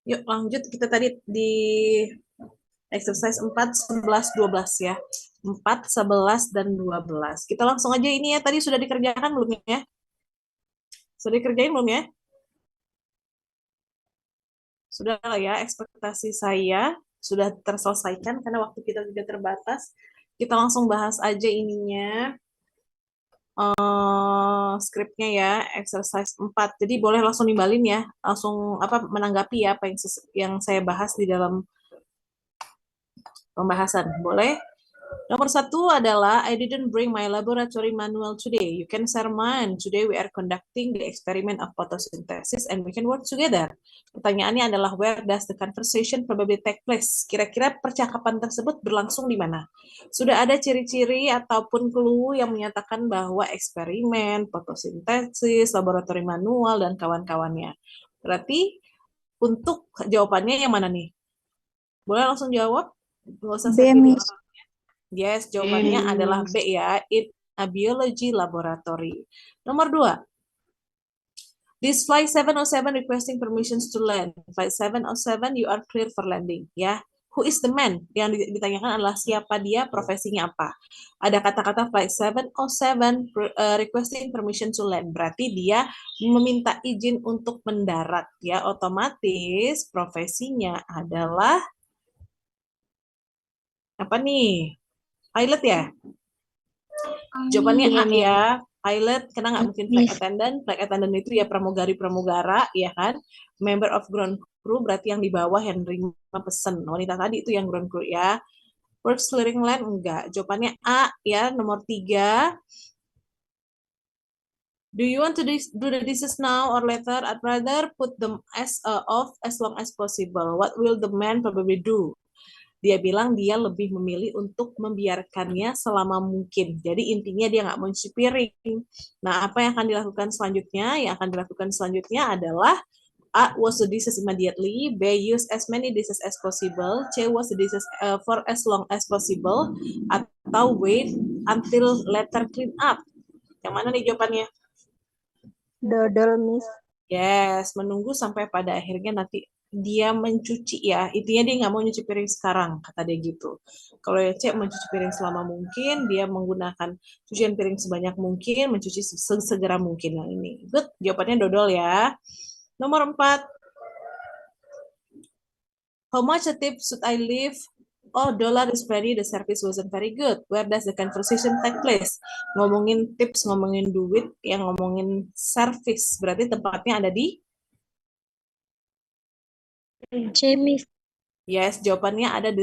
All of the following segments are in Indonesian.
Yuk lanjut, kita tadi di exercise 4, 11, 12 ya. 4, 11, dan 12. Kita langsung aja ini ya, tadi sudah dikerjakan belum ya? Sudah dikerjain belum ya? Sudah lah ya, ekspektasi saya sudah terselesaikan karena waktu kita juga terbatas. Kita langsung bahas aja ininya, skripnya ya, exercise 4. Jadi boleh langsung nimbalin ya, langsung apa menanggapi ya apa yang saya bahas di dalam pembahasan. Boleh? Nomor satu adalah I didn't bring my laboratory manual today. You can share mine. Today we are conducting the experiment of photosynthesis and we can work together. Pertanyaannya adalah where does the conversation probably take place? Kira-kira percakapan tersebut berlangsung di mana? Sudah ada ciri-ciri ataupun clue yang menyatakan bahwa eksperimen, fotosintesis, laboratori manual, dan kawan-kawannya. Berarti untuk jawabannya yang mana nih? Boleh langsung jawab? Nggak usah B, setting Miss. orang. Yes, jawabannya adalah B ya, in a biology laboratory. Nomor 2, this flight 707 requesting permissions to land. Flight 707, you are clear for landing. Ya, who is the man? Yang ditanyakan adalah siapa dia, profesinya apa. Ada kata-kata flight 707 requesting permission to land. Berarti dia meminta izin untuk mendarat. Ya, otomatis profesinya adalah apa nih? Pilot ya? Jawabannya Iya, A Miss. ya, pilot, karena nggak mungkin flight Miss. attendant. Flight attendant itu ya pramugari-pramugara, ya kan? Member of ground crew berarti yang di bawah yang nerima pesan. Wanita tadi itu yang ground crew ya. Works clearing land enggak. Jawabannya A ya, nomor 3. Do you want to do the dishes now or later? I'd rather put them off as long as possible. What will the man probably do? Dia bilang dia lebih memilih untuk membiarkannya selama mungkin. Jadi intinya dia nggak mau cuci piring. Nah, apa yang akan dilakukan selanjutnya? Yang akan dilakukan selanjutnya adalah A. Was the dishes immediately. B. Use as many dishes as possible. C. Was the dishes for as long as possible. Atau wait until later clean up. Yang mana nih jawabannya? Dodol, Miss. Yes, menunggu sampai pada akhirnya nanti dia mencuci ya. Intinya dia nggak mau nyuci piring sekarang, kata dia gitu. Kalau yang C mencuci piring selama mungkin, dia menggunakan cucian piring sebanyak mungkin, mencuci segera mungkin yang ini. Good, jawabannya dodol ya. Nomor 4, how much a tip should I leave? Oh, dollar is ready, the service wasn't very good. Where does the conversation take place? Ngomongin tips, ngomongin duit, yang ngomongin service. Berarti tempatnya ada di C, Miss. Yes, jawabannya ada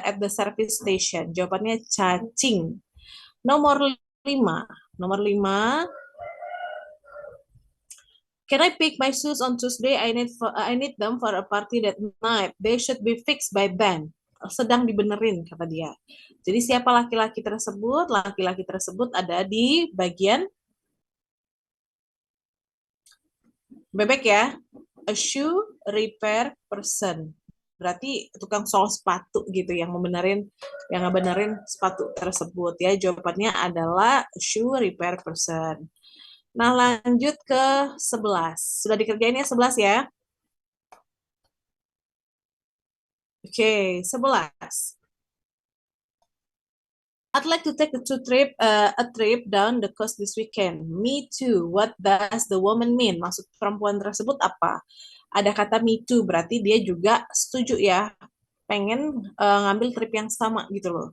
at the service station. Jawabannya cacing. Nomor 5. Nomor 5. Can I pick my shoes on Tuesday? I need them for a party that night. They should be fixed by then. Sedang dibenerin, kata dia. Jadi siapa laki-laki tersebut? Laki-laki tersebut ada di bagian bebek ya. A shoe repair person. Berarti tukang sol sepatu gitu yang ngebenerin sepatu tersebut ya. Jawabannya adalah shoe repair person. Nah, lanjut ke 11. Sudah dikerjain ya 11 ya? Oke, 11. I'd like to take a trip down the coast this weekend. Me too. What does the woman mean? Maksud perempuan tersebut apa? Ada kata me too, berarti dia juga setuju ya, pengen ngambil trip yang sama gitu loh.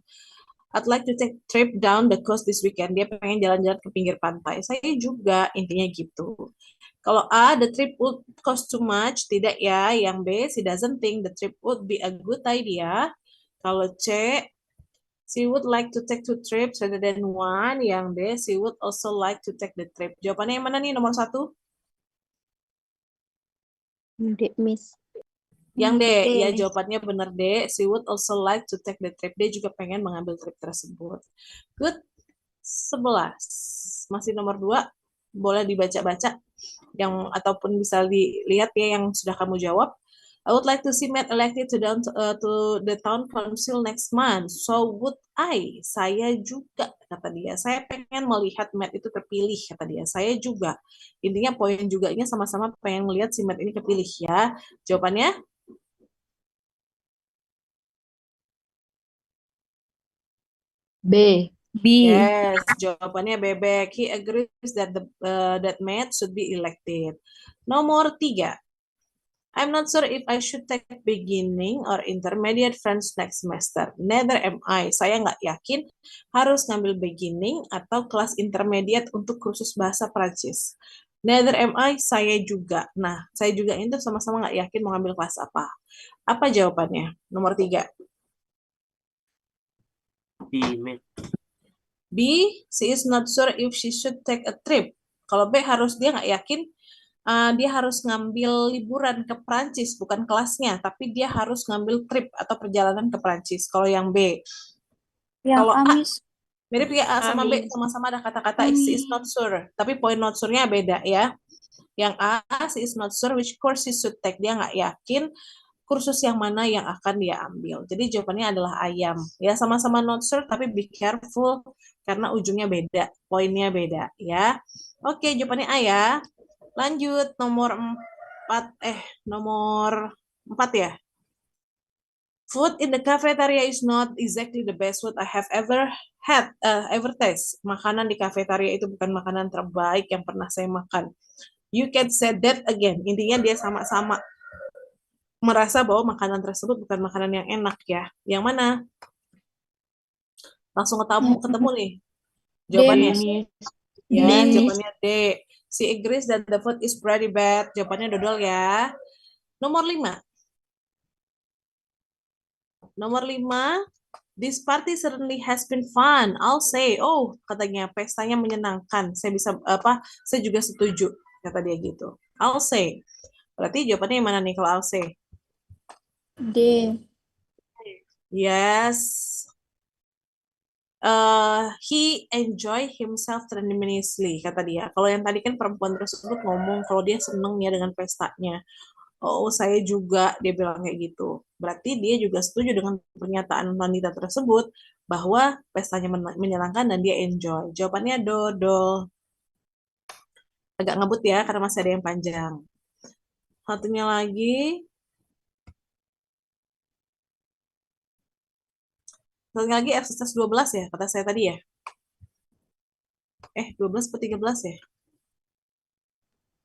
I'd like to take trip down the coast this weekend. Dia pengen jalan-jalan ke pinggir pantai. Saya juga, intinya gitu. Kalau A, the trip would cost too much. Tidak ya. Yang B, she doesn't think the trip would be a good idea. Kalau C, she would like to take two trips rather than one. Yang D, she would also like to take the trip. Jawabannya yang mana nih nomor 1? D, Miss. Yang D, D, ya Miss. jawabannya benar D. She would also like to take the trip. Dia juga pengen mengambil trip tersebut. Good. 11. Masih nomor 2. Boleh dibaca-baca yang ataupun bisa dilihat ya yang sudah kamu jawab. I would like to see Matt elected to the town council next month. So would I. Saya juga, kata dia. Saya pengen melihat Matt itu terpilih, kata dia. Saya juga. Intinya poin juganya sama-sama pengen melihat si Matt ini terpilih ya. Jawabannya B. B. Yes, jawabannya bebek. He agrees that that math should be elected. Nomor 3. I'm not sure if I should take beginning or intermediate French next semester. Neither am I. Saya nggak yakin harus ngambil beginning atau kelas intermediate untuk kursus bahasa Prancis. Neither am I. Saya juga. Nah, saya juga itu sama-sama nggak yakin mau ngambil kelas apa. Apa jawabannya? Nomor 3. B. B, she is not sure if she should take a trip. Kalau B harus dia nggak yakin dia harus ngambil liburan ke Prancis, bukan kelasnya, tapi dia harus ngambil trip atau perjalanan ke Prancis. Kalau yang B. Yang Kalau A, Amis. mirip ya A sama B, sama-sama ada kata-kata she is not sure, tapi poin not sure-nya beda ya. Yang A, she is not sure which course she should take. Dia nggak yakin kursus yang mana yang akan dia ambil. Jadi jawabannya adalah ayam. Ya, sama-sama not sure, tapi be careful karena ujungnya beda, poinnya beda ya. Oke, jawabannya A ya. Lanjut nomor 4 ya. Food in the cafeteria is not exactly the best food I have ever taste. Makanan di kafetaria itu bukan makanan terbaik yang pernah saya makan. You can say that again. Intinya dia sama-sama merasa bahwa makanan tersebut bukan makanan yang enak ya. Yang mana? Langsung ketemu nih jawabannya. Ya, jawabannya D. She agrees that the food is pretty bad. Jawabannya dodol ya. Nomor 5. This party certainly has been fun. I'll say. Oh, katanya pestanya menyenangkan. Saya juga setuju, kata dia gitu. I'll say. Berarti jawabannya yang mana nih kalau I'll say? D. Yes. He enjoy himself tremendously, kata dia. Kalau yang tadi kan perempuan tersebut ngomong kalau dia seneng ya dengan pestanya. Oh, saya juga, dia bilang kayak gitu. Berarti dia juga setuju dengan pernyataan wanita tersebut bahwa pestanya menyenangkan dan dia enjoy. Jawabannya dodol. Agak ngebut ya, karena masih ada yang panjang. Satunya lagi. Satunya lagi exercise 12 ya, kata saya tadi ya. 12 atau 13 ya?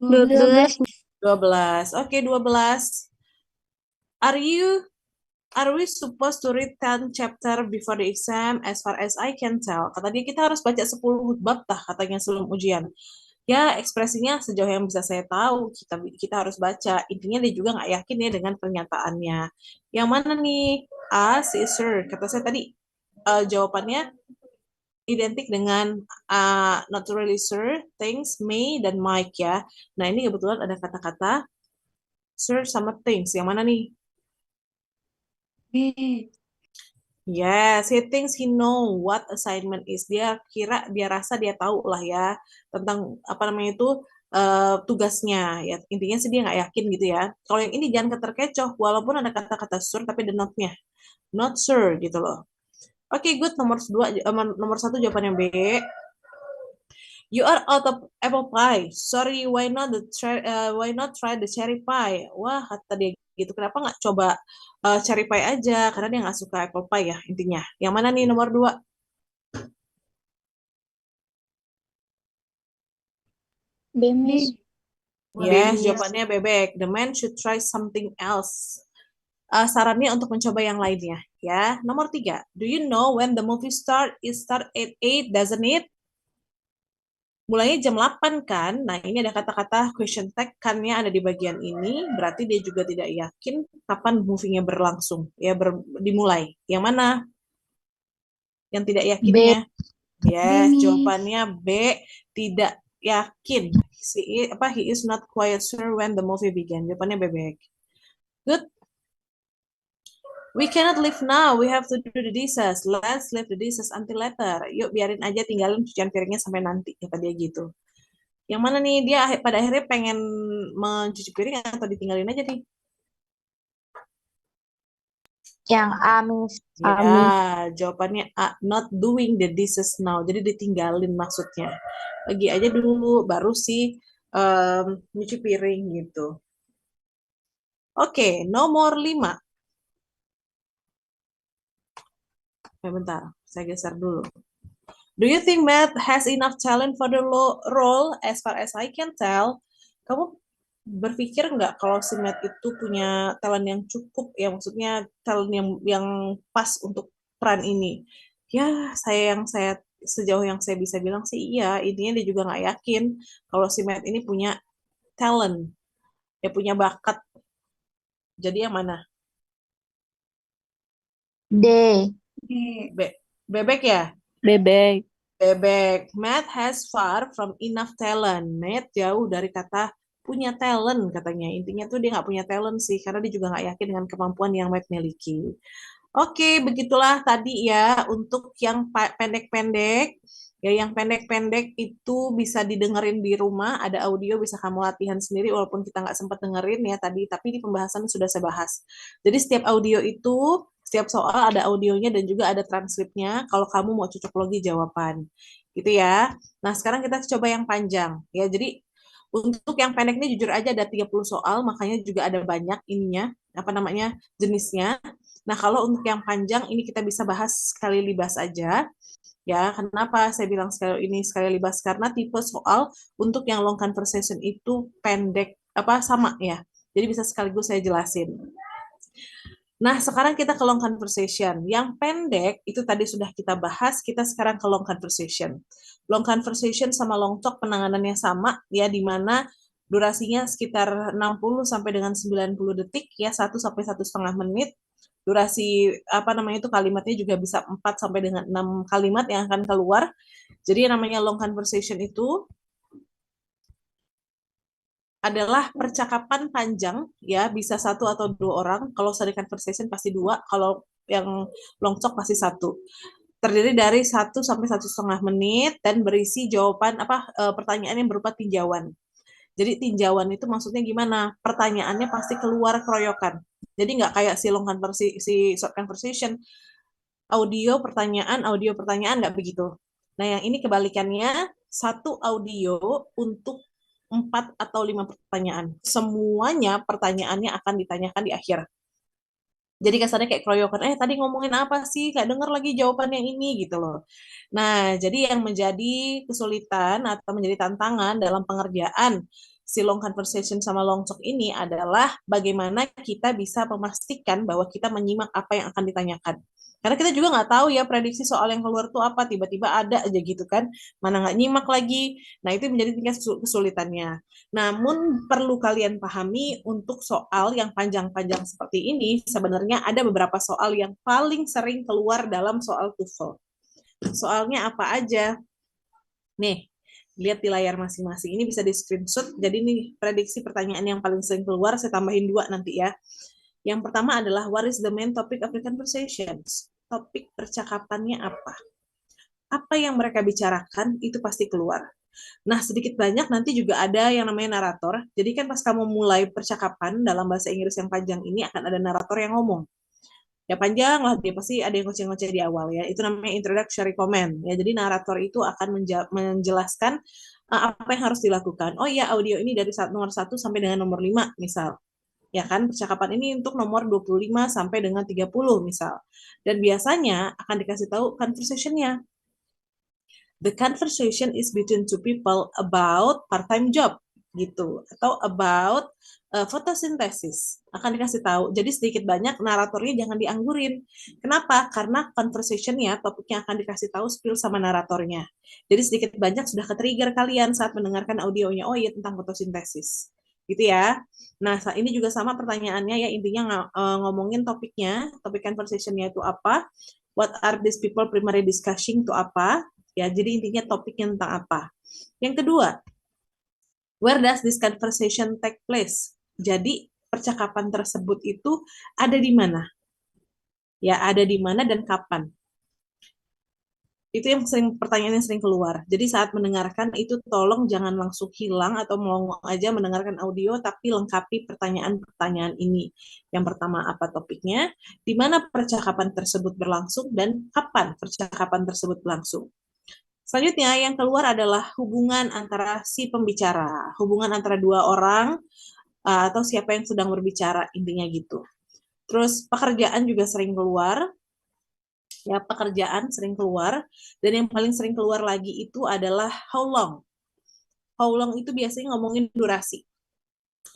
12. 12. Oke, 12. Are we supposed to read 10 chapter before the exam? As far as I can tell. Kata dia kita harus baca 10 bab tah katanya sebelum ujian. Ya, ekspresinya sejauh yang bisa saya tahu, kita harus baca. Intinya dia juga nggak yakin ya dengan pernyataannya. Yang mana nih? A, she is sure. Kata saya tadi, jawabannya identik dengan not really sure, things, may, dan might ya. Nah, ini kebetulan ada kata-kata sure sama things. Yang mana nih? Yes, he thinks he know what assignment is. Dia rasa dia tahu lah ya tentang apa namanya itu tugasnya. Ya intinya sih dia nggak yakin gitu ya. Kalau yang ini jangan keterkecoh, walaupun ada kata-kata sure tapi ada not-nya, not sure gitu loh. Oke, good. Nomor 1 jawaban yang B. You are out of apple pie. Sorry, why not try the cherry pie? Wah, kata dia gitu. Kenapa nggak coba cherry pie aja? Karena dia nggak suka apple pie ya intinya. Yang mana nih nomor 2? B, Miss. Yes, jawabannya bebek. The man should try something else. Sarannya untuk mencoba yang lainnya. Ya, nomor 3. Do you know when the movie start? It start at 8, doesn't it? Mulainya jam 8 kan? Nah, ini ada kata-kata question tag kan-nya ada di bagian ini. Berarti dia juga tidak yakin kapan movie-nya berlangsung. Ya, dimulai. Yang mana? Yang tidak yakinnya? Yes, jawabannya B. Tidak yakin. He is not quite sure when the movie began. Jawabannya bebek. Good. We cannot leave now. We have to do the dishes. Let's leave the dishes until later. Yuk, biarin aja tinggalin cucian piringnya sampai nanti. Kata dia gitu. Yang mana nih? Dia pada akhirnya pengen mencuci piring atau ditinggalin aja nih? Yang A, Miss. Ya, jawabannya A. Not doing the dishes now. Jadi ditinggalin maksudnya. Pergi aja dulu, baru sih nyuci piring gitu. Oke, nomor 5. Bentar. Saya geser dulu. Do you think Matt has enough talent for the role? As far as I can tell, kamu berpikir nggak kalau si Matt itu punya talent yang cukup, ya maksudnya talent yang pas untuk peran ini? Ya, saya sejauh yang saya bisa bilang sih iya. Intinya dia juga nggak yakin kalau si Matt ini punya talent, dia punya bakat. Jadi yang mana? D. Bebek ya? Bebek. Bebek. Matt has far from enough talent. Matt jauh dari kata punya talent katanya. Intinya tuh dia nggak punya talent sih, karena dia juga nggak yakin dengan kemampuan yang Matt miliki. Oke, begitulah tadi ya untuk yang pendek-pendek. Ya, yang pendek-pendek itu bisa didengerin di rumah, ada audio bisa kamu latihan sendiri walaupun kita nggak sempat dengerin ya tadi, tapi di pembahasan sudah saya bahas. Jadi setiap audio itu, setiap soal ada audionya dan juga ada transkripnya kalau kamu mau cocok logi jawaban. Gitu ya. Nah, sekarang kita coba yang panjang. Ya, jadi untuk yang pendek ini jujur aja ada 30 soal, makanya juga ada banyak ininya, apa namanya, jenisnya. Nah, kalau untuk yang panjang ini kita bisa bahas sekali libas aja. Ya, kenapa saya bilang sekali libas? Karena tipe soal untuk yang long conversation itu pendek apa sama ya. Jadi bisa sekaligus saya jelasin. Nah, sekarang kita ke long conversation. Yang pendek itu tadi sudah kita bahas, kita sekarang ke long conversation. Long conversation sama long talk penanganannya sama ya, di mana durasinya sekitar 60 sampai dengan 90 detik ya, 1 sampai 1,5 menit. Durasi apa namanya itu kalimatnya juga bisa 4 sampai dengan 6 kalimat yang akan keluar. Jadi yang namanya long conversation itu adalah percakapan panjang ya, bisa 1 atau 2 orang. Kalau study conversation pasti 2, kalau yang long talk pasti 1. Terdiri dari 1 sampai 1,5 menit dan berisi jawaban pertanyaan yang berupa tinjauan. Jadi tinjauan itu maksudnya gimana? Pertanyaannya pasti keluar keroyokan. Jadi nggak kayak si long conversation, si short conversation, audio pertanyaan nggak begitu. Nah, yang ini kebalikannya, 1 audio untuk 4 atau 5 pertanyaan. Semuanya pertanyaannya akan ditanyakan di akhir. Jadi kesannya kayak keroyokan, tadi ngomongin apa sih? Gak denger lagi jawaban yang ini gitu loh. Nah, jadi yang menjadi kesulitan atau menjadi tantangan dalam pengerjaan si long conversation sama long talk ini adalah bagaimana kita bisa memastikan bahwa kita menyimak apa yang akan ditanyakan. Karena kita juga nggak tahu ya prediksi soal yang keluar tuh apa, tiba-tiba ada aja gitu kan, mana nggak nyimak lagi. Nah, itu menjadi tingkat kesulitannya. Namun perlu kalian pahami untuk soal yang panjang-panjang seperti ini, sebenarnya ada beberapa soal yang paling sering keluar dalam soal TOEFL. Soalnya apa aja? Nih, lihat di layar masing-masing. Ini bisa di screenshot. Jadi ini prediksi pertanyaan yang paling sering keluar, saya tambahin 2 nanti ya. Yang pertama adalah what is the main topic of the conversations? Topik percakapannya apa? Apa yang mereka bicarakan itu pasti keluar. Nah, sedikit banyak nanti juga ada yang namanya narator. Jadi kan pas kamu mulai percakapan dalam bahasa Inggris yang panjang ini akan ada narator yang ngomong. Ya panjang lah, dia pasti ada yang ngoceh-ngoceh di awal ya. Itu namanya introductory comment. Ya, jadi narator itu akan menjelaskan apa yang harus dilakukan. Oh iya, audio ini dari nomor 1 sampai dengan nomor 5 misal. Ya kan, percakapan ini untuk nomor 25 sampai dengan 30 misal. Dan biasanya akan dikasih tahu conversation-nya. The conversation is between 2 people about part-time job gitu, atau about fotosintesis, akan dikasih tahu. Jadi sedikit banyak naratornya jangan dianggurin. Kenapa? Karena conversationnya, topiknya akan dikasih tahu spill sama naratornya. Jadi sedikit banyak sudah ke-trigger kalian saat mendengarkan audionya. Oh iya, tentang fotosintesis gitu ya. Nah, ini juga sama pertanyaannya ya, intinya ngomongin topiknya, topik conversationnya itu apa, what are these people primary discussing itu apa, ya, jadi intinya topiknya tentang apa. Yang kedua, where does this conversation take place? Jadi percakapan tersebut itu ada di mana? Ya, ada di mana dan kapan? Itu yang pertanyaan yang sering keluar. Jadi saat mendengarkan itu tolong jangan langsung hilang atau melongo aja mendengarkan audio, tapi lengkapi pertanyaan-pertanyaan ini. Yang pertama, apa topiknya? Di mana percakapan tersebut berlangsung dan kapan percakapan tersebut berlangsung? Selanjutnya yang keluar adalah hubungan antara si pembicara, hubungan antara 2 orang atau siapa yang sedang berbicara, intinya gitu. Terus pekerjaan juga sering keluar. Ya, pekerjaan sering keluar, dan yang paling sering keluar lagi itu adalah how long. How long itu biasanya ngomongin durasi.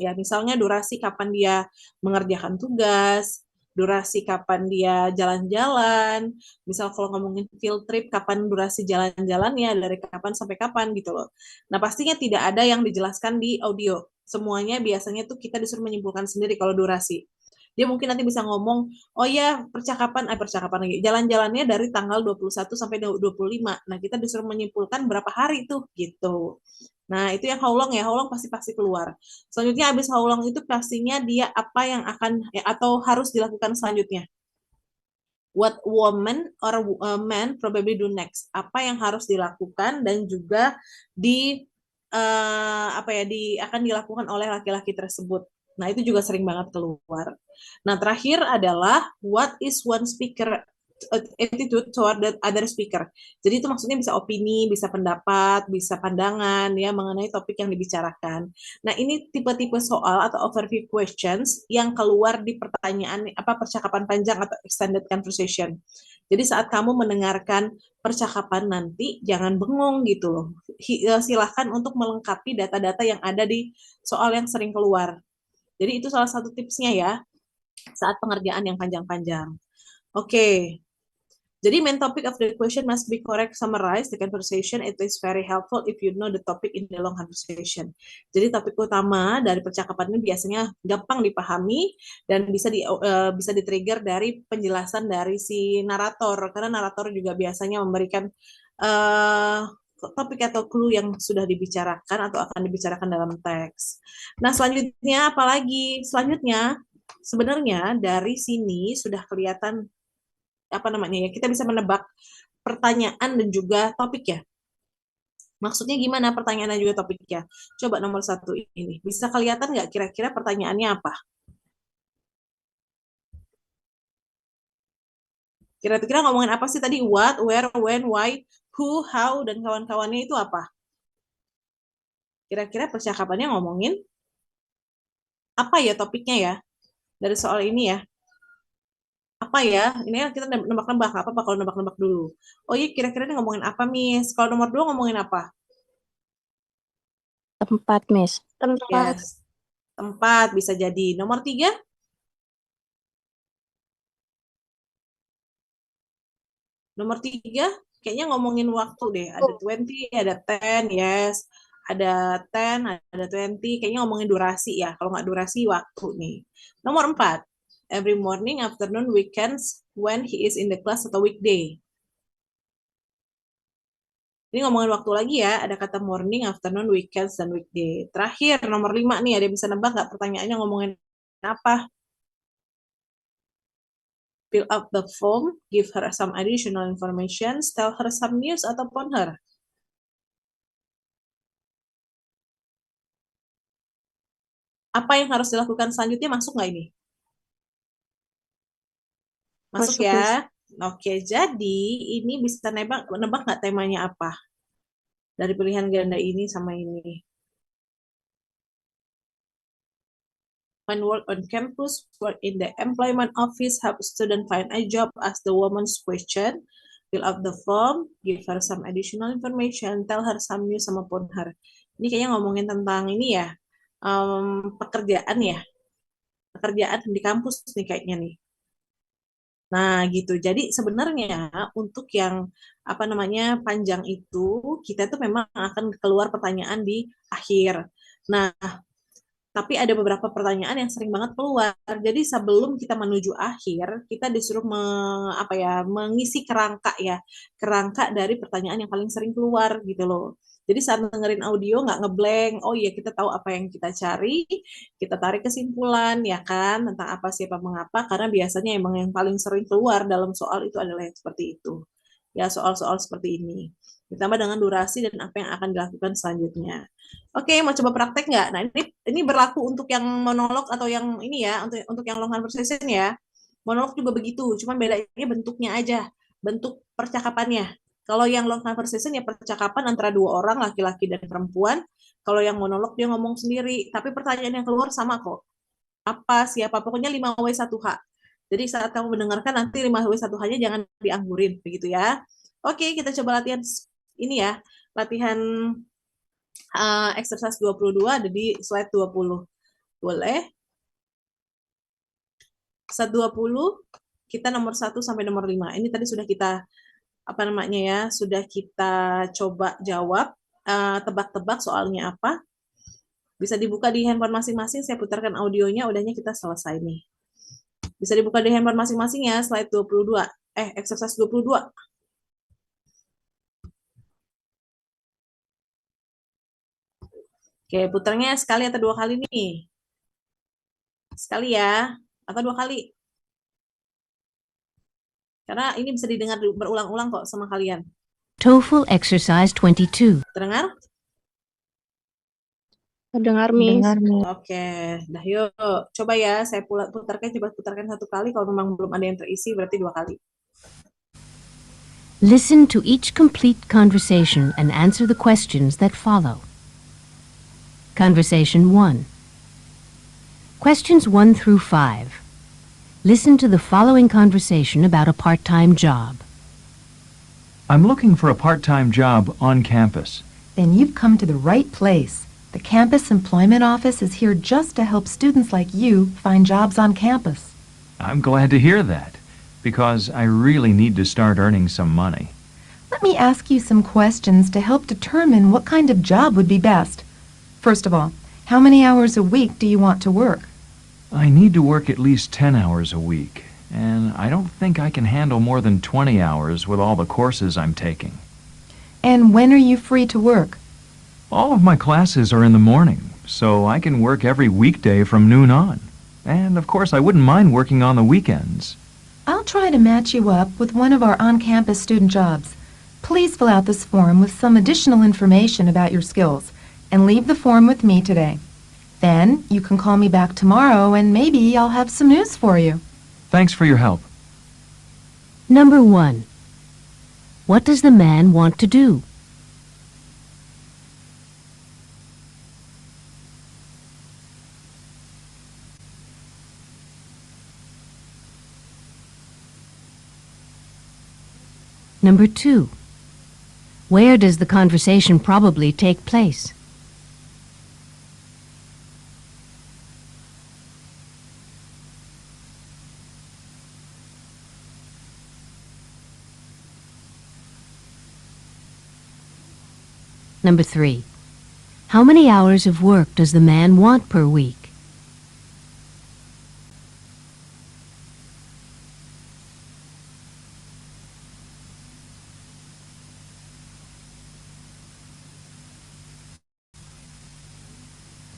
Ya, misalnya durasi kapan dia mengerjakan tugas, durasi kapan dia jalan-jalan. Misal kalau ngomongin field trip, kapan durasi jalan-jalannya, dari kapan sampai kapan gitu loh. Nah, pastinya tidak ada yang dijelaskan di audio. Semuanya biasanya tuh kita disuruh menyimpulkan sendiri kalau durasi. Dia mungkin nanti bisa ngomong, oh ya percakapan lagi, jalan-jalannya dari tanggal 21 sampai 25. Nah, kita disuruh menyimpulkan berapa hari tuh gitu. Nah, itu yang how long ya, how long pasti pasti keluar. Selanjutnya habis how long itu pastinya dia apa yang akan atau harus dilakukan selanjutnya. What woman or a man probably do next. Apa yang harus dilakukan dan juga di apa ya akan dilakukan oleh laki-laki tersebut. Nah, itu juga sering banget keluar. Nah, terakhir adalah what is one speaker attitude toward the other speaker. Jadi itu maksudnya bisa opini, bisa pendapat, bisa pandangan ya mengenai topik yang dibicarakan. Nah, ini tipe-tipe soal atau overview questions yang keluar di pertanyaan percakapan panjang atau extended conversation. Jadi saat kamu mendengarkan percakapan nanti jangan bengong gitu loh. Silahkan untuk melengkapi data-data yang ada di soal yang sering keluar. Jadi itu salah satu tipsnya ya saat pengerjaan yang panjang-panjang. Oke, jadi main topic of the question must be correct summarize the conversation. It is very helpful if you know the topic in the long conversation. Jadi topik utama dari percakapan ini biasanya gampang dipahami dan bisa di-trigger dari penjelasan dari si narator karena narator juga biasanya memberikan uh, topik atau clue yang sudah dibicarakan atau akan dibicarakan dalam teks. Nah, selanjutnya apalagi? Selanjutnya sebenarnya dari sini sudah kelihatan apa namanya ya, kita bisa menebak pertanyaan dan juga topik ya. Maksudnya gimana pertanyaan dan juga topiknya? Coba nomor satu ini. Bisa kelihatan nggak kira-kira pertanyaannya apa? Kira-kira ngomongin apa sih tadi? What, where, when, why, who, how, dan kawan-kawannya itu apa? Kira-kira percakapannya ngomongin apa ya topiknya ya? Dari soal ini ya. Apa ya? Ini kan kita nebak-nebak. Apa apa kalau nebak-nebak dulu? Oh iya, kira-kira ini ngomongin apa, Miss? Kalau nomor dua ngomongin apa? Tempat, Miss. Yes. Tempat bisa jadi. Nomor tiga? Nomor tiga, kayaknya ngomongin waktu deh. Ada 20, ada 10, yes. Ada 10, ada 20. Kayaknya ngomongin durasi ya. Kalau nggak durasi, waktu nih. Nomor empat, every morning, afternoon, weekends, when he is in the class atau weekday. Ini ngomongin waktu lagi ya. Ada kata morning, afternoon, weekends, dan weekday. Terakhir, nomor lima nih. Ada yang bisa nebak nggak pertanyaannya ngomongin apa? Fill up the form, give her some additional information, tell her some news, atau phone her. Apa yang harus dilakukan selanjutnya, masuk nggak ini? Masuk Masuk, ya. Miss. Oke, jadi ini bisa nebak nggak temanya apa? Dari pilihan ganda ini sama ini. Find work on campus, work in the employment office, help student find a job, ask the woman's question, fill out the form, give her some additional information, tell her some news sama phone her. Ini kayaknya ngomongin tentang ini ya, pekerjaan ya, pekerjaan di kampus nih kayaknya nih. Nah, gitu. Jadi sebenarnya untuk yang apa namanya panjang itu kita tuh memang akan keluar pertanyaan di akhir. Nah, tapi ada beberapa pertanyaan yang sering banget keluar. Jadi sebelum kita menuju akhir, kita disuruh mengisi kerangka ya, kerangka dari pertanyaan yang paling sering keluar gitu loh. Jadi saat dengerin audio nggak ngeblank, oh iya kita tahu apa yang kita cari, kita tarik kesimpulan ya kan tentang apa siapa mengapa, karena biasanya emang yang paling sering keluar dalam soal itu adalah yang seperti itu. Ya soal-soal seperti ini. Ditambah dengan durasi dan apa yang akan dilakukan selanjutnya. Oke, mau coba praktek nggak? Nah, ini berlaku untuk yang monolog atau yang ini ya, untuk yang long conversation ya. Monolog juga begitu, cuman bedanya bentuknya aja, bentuk percakapannya. Kalau yang long conversation ya percakapan antara dua orang, laki-laki dan perempuan. Kalau yang monolog dia ngomong sendiri, tapi pertanyaan yang keluar sama kok. Apa, siapa, pokoknya 5W1H. Jadi saat kamu mendengarkan nanti 5W1H-nya jangan dianggurin, begitu ya. Oke, kita coba latihan ini ya. Latihan exercise 22 ada di slide 20. Boleh? Slide 20, kita nomor 1 sampai nomor 5. Ini tadi sudah kita sudah kita coba jawab, tebak-tebak soalnya apa. Bisa dibuka di handphone masing-masing, saya putarkan audionya, udahnya kita selesai nih. Bisa dibuka di handphone masing-masing ya, slide 22. Exercise 22. Oke, putarnya sekali atau 2 kali nih? Sekali ya, atau 2 kali? Karena ini bisa didengar berulang-ulang kok sama kalian. TOEFL exercise 22. Terdengar? Terdengar, Miss. Oke, dah yuk. Coba ya, saya putarkan, coba putarkan 1 kali. Kalau memang belum ada yang terisi, berarti 2 kali. Listen to each complete conversation and answer the questions that follow. Conversation 1. Questions 1 through 5. Listen to the following conversation about a part-time job. I'm looking for a part-time job on campus. Then you've come to the right place. The Campus Employment Office is here just to help students like you find jobs on campus. I'm glad to hear that, because I really need to start earning some money. Let me ask you some questions to help determine what kind of job would be best. First of all, how many hours a week do you want to work? I need to work at least 10 hours a week, and I don't think I can handle more than 20 hours with all the courses I'm taking. And when are you free to work? All of my classes are in the morning, so I can work every weekday from noon on. And, of course, I wouldn't mind working on the weekends. I'll try to match you up with one of our on-campus student jobs. Please fill out this form with some additional information about your skills, and leave the form with me today. Then you can call me back tomorrow, and maybe I'll have some news for you. Thanks for your help. Number 1. What does the man want to do? Number 2. Where does the conversation probably take place? Number 3. How many hours of work does the man want per week?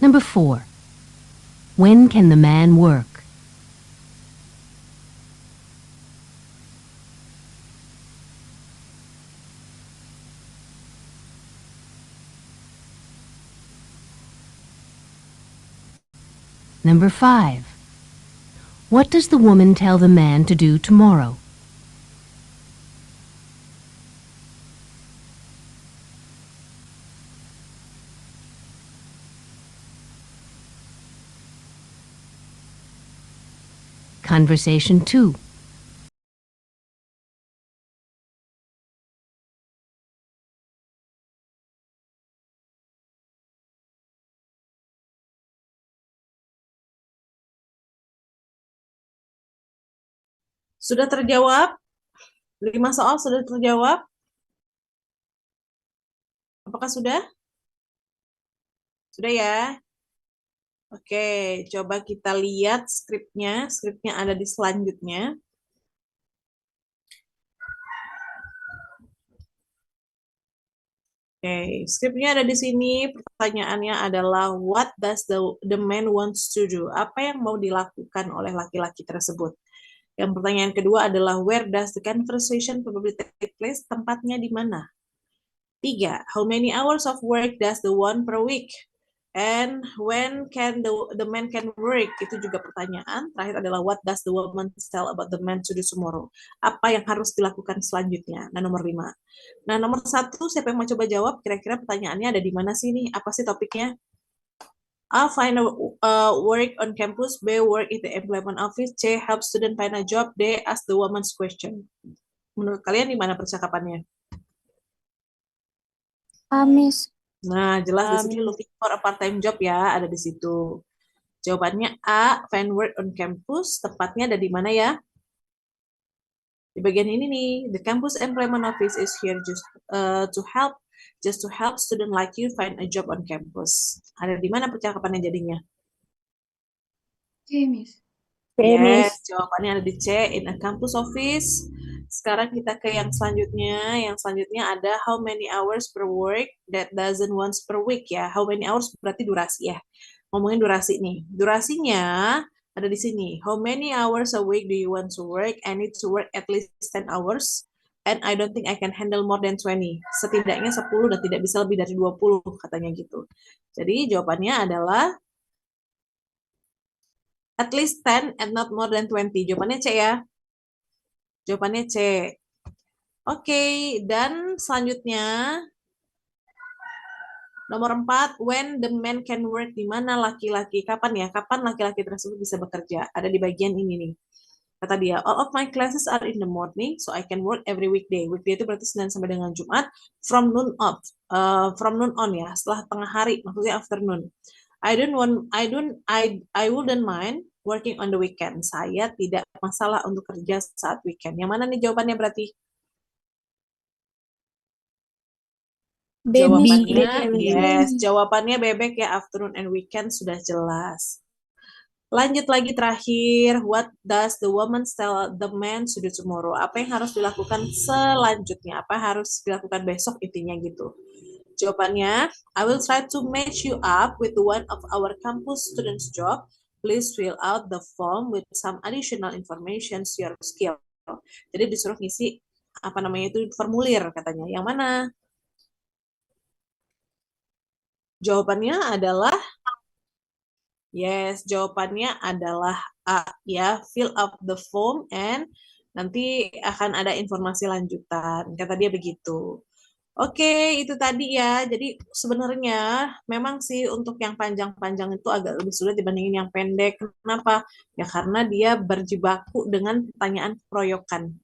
Number 4. When can the man work? Number 5. What does the woman tell the man to do tomorrow? Conversation 2. Sudah terjawab? 5 soal sudah terjawab? Apakah sudah? Sudah ya? Oke, coba kita lihat skripnya. Skripnya ada di selanjutnya. Oke, skripnya ada di sini. Pertanyaannya adalah what does the man wants to do? Apa yang mau dilakukan oleh laki-laki tersebut? Yang pertanyaan kedua adalah where does the conversation probably take place? Tempatnya di mana? 3. How many hours of work does the one per week? And when can the man can work? Itu juga pertanyaan. Terakhir adalah what does the woman tell about the man to do tomorrow? Apa yang harus dilakukan selanjutnya? Nah, nomor 5. Nah, nomor 1, siapa yang mau coba jawab? Kira-kira pertanyaannya ada di mana sih nih? Apa sih topiknya? A. Find a work on campus. B. Work in the employment office. C. Help student find a job. D. Ask the woman's question. Menurut kalian di mana percakapannya? Miss. Nah, jelas di sini looking for a part-time job ya, ada di situ. Jawabannya A. Find work on campus. Tepatnya ada di mana ya? Di bagian ini nih, the campus employment office is here to help student like you find a job on campus. Ada di mana percakapannya jadinya? C, Miss. Yes, jawabannya ada di C, in a campus office. Sekarang kita ke yang selanjutnya. Yang selanjutnya ada how many hours per work that doesn't once per week ya. How many hours berarti durasi ya. Ngomongin durasi nih. Durasinya ada di sini. How many hours a week do you want to work? I need to work at least 10 hours. And I don't think I can handle more than 20. Setidaknya 10 dan tidak bisa lebih dari 20 katanya gitu. Jadi jawabannya adalah at least 10 and not more than 20. Jawabannya C ya. Jawabannya C. Oke, dan selanjutnya nomor 4, when the man can work, di mana laki-laki, kapan ya, kapan laki-laki tersebut bisa bekerja, ada di bagian ini nih. Kata dia, all of my classes are in the morning, so I can work every weekday. Weekday itu berarti Senin sampai dengan Jumat, from noon on ya, setelah tengah hari, maksudnya afternoon. I wouldn't mind working on the weekend. Saya tidak masalah untuk kerja saat weekend. Yang mana nih jawabannya berarti? Jawabannya yes, jawabannya bebek ya, afternoon and weekend sudah jelas. Lanjut lagi terakhir, what does the woman tell the man to do tomorrow? Apa yang harus dilakukan selanjutnya? Apa yang harus dilakukan besok intinya gitu. Jawabannya, I will try to match you up with one of our campus students job. Please fill out the form with some additional information to your skill. Jadi disuruh ngisi apa namanya itu formulir katanya. Yang mana? Jawabannya adalah yes, jawabannya adalah A ya, fill up the form and nanti akan ada informasi lanjutan. Kata dia begitu. Oke, itu tadi ya. Jadi sebenarnya memang sih untuk yang panjang-panjang itu agak lebih sulit dibandingin yang pendek. Kenapa? Ya karena dia berjibaku dengan pertanyaan keroyokan.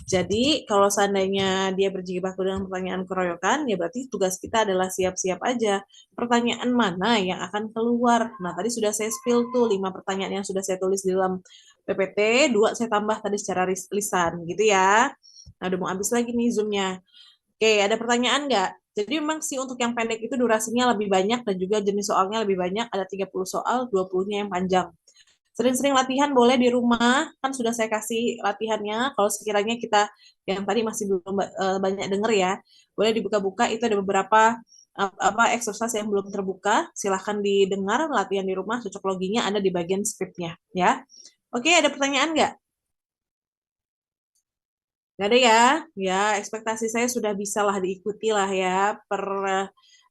Jadi kalau seandainya dia berjibaku dengan pertanyaan keroyokan, ya berarti tugas kita adalah siap-siap aja. Pertanyaan mana yang akan keluar? Nah, tadi sudah saya spill tuh 5 pertanyaan yang sudah saya tulis di dalam PPT, 2 saya tambah tadi secara lisan, gitu ya. Nah, udah mau habis lagi nih Zoom-nya. Oke, ada pertanyaan nggak? Jadi memang sih untuk yang pendek itu durasinya lebih banyak dan juga jenis soalnya lebih banyak, ada 30 soal, 20-nya yang panjang. Sering-sering latihan boleh di rumah, kan sudah saya kasih latihannya. Kalau sekiranya kita yang tadi masih belum banyak denger ya, boleh dibuka-buka, itu ada beberapa exercise yang belum terbuka. Silahkan didengar latihan di rumah, cocok loginya ada di bagian scriptnya ya. Oke, ada pertanyaan nggak? Nggak ada ya? Ya, ekspektasi saya sudah bisa lah diikuti lah ya per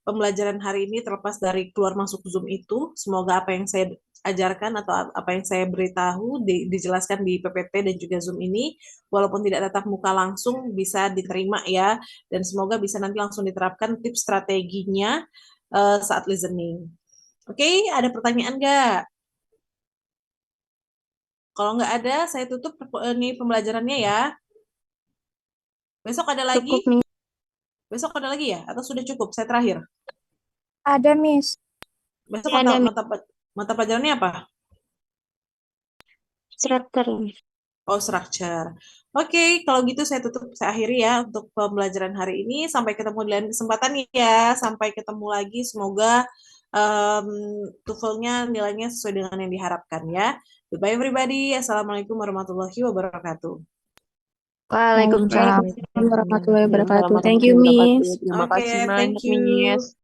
pembelajaran hari ini terlepas dari keluar masuk Zoom itu. Semoga apa yang saya ajarkan atau apa yang saya beritahu dijelaskan di PPT dan juga Zoom ini, walaupun tidak tatap muka langsung bisa diterima ya, dan semoga bisa nanti langsung diterapkan tips strateginya saat listening. Oke, ada pertanyaan nggak? Kalau nggak ada, saya tutup ini pembelajarannya ya. Besok ada lagi? Cukup, Miss. Besok ada lagi ya? Atau sudah cukup? Saya terakhir. Ada, Miss. Besok Ada, mata pelajarannya apa? Structure. Oh, structure. Oke, kalau gitu saya tutup, saya akhiri ya untuk pembelajaran hari ini. Sampai ketemu di lain kesempatan ya. Sampai ketemu lagi. Semoga TOEFL-nya nilainya sesuai dengan yang diharapkan ya. Goodbye everybody. Assalamualaikum warahmatullahi wabarakatuh. Waalaikumsalam warahmatullahi wabarakatuh. Thank you, Miss. Terima Oke, kasih thank banyak, you. Miss.